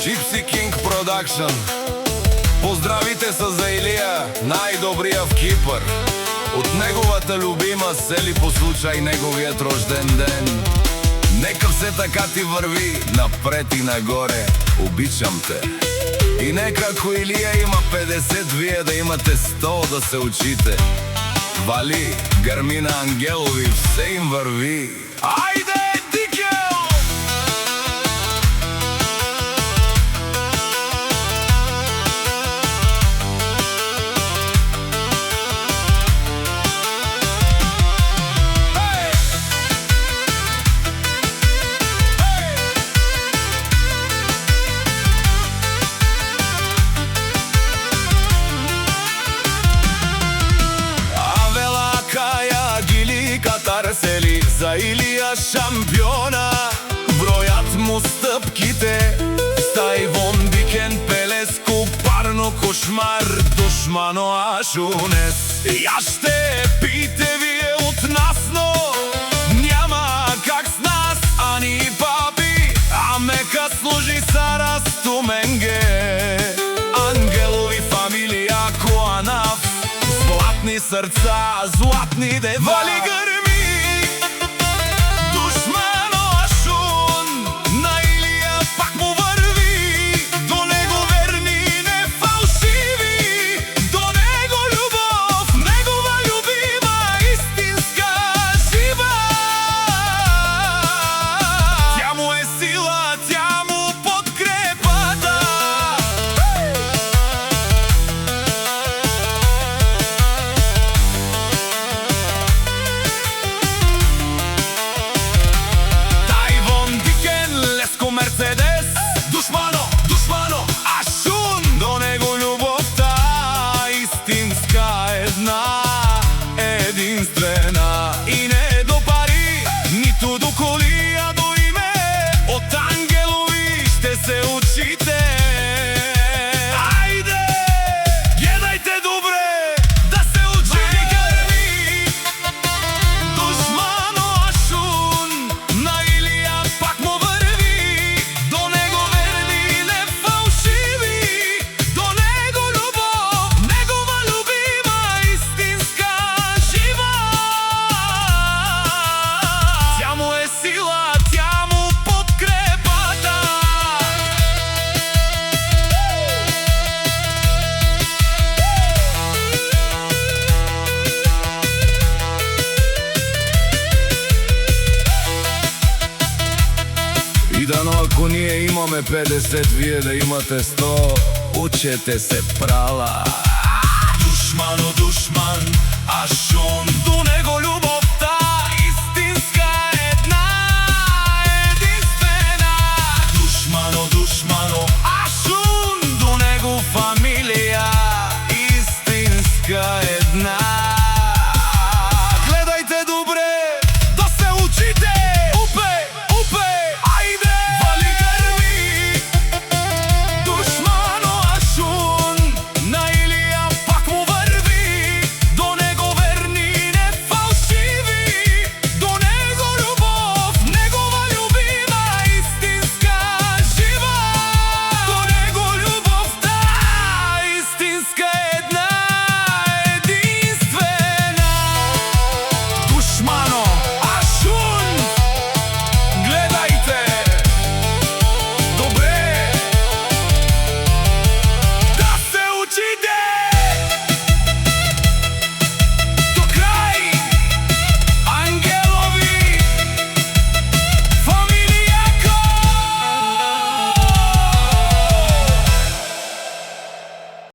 Gypsy King Production. Поздравите се за Илија, најдобрија в Кипар. Од неговата любима сели по случај неговиот рожден ден. Нека все така ти врви напред и нагоре, обичам те. И нека ако Илија има 50, вие да имате 100 да се учите. Вали, грми на ангелови, все им върви. Ајде! Сели за Илија шампиона, бројат му стъпките. Стајвон бикен пелеску, парно кошмар, душмано ашунес. Ја ще пите вие от нас, но няма как с нас, ани папи, а мека служи сара стуменге. Ангелови фамилија Коанав, златни срца, златни девали гърми. И не до пари, ниту до коли, а до име. От ангелови ще се учите. Ајде, гледајте добре, да се учи грми. Душмано ашун, на Илија пак му върви. До него верни, не фалшиви. До него любов, негова любима, истинска, жива. Сила, тя му подкрепата. И дано ако ние имаме 50, вие да имате 100, учете се прала. Душмано, душман, ашун, до него любовта.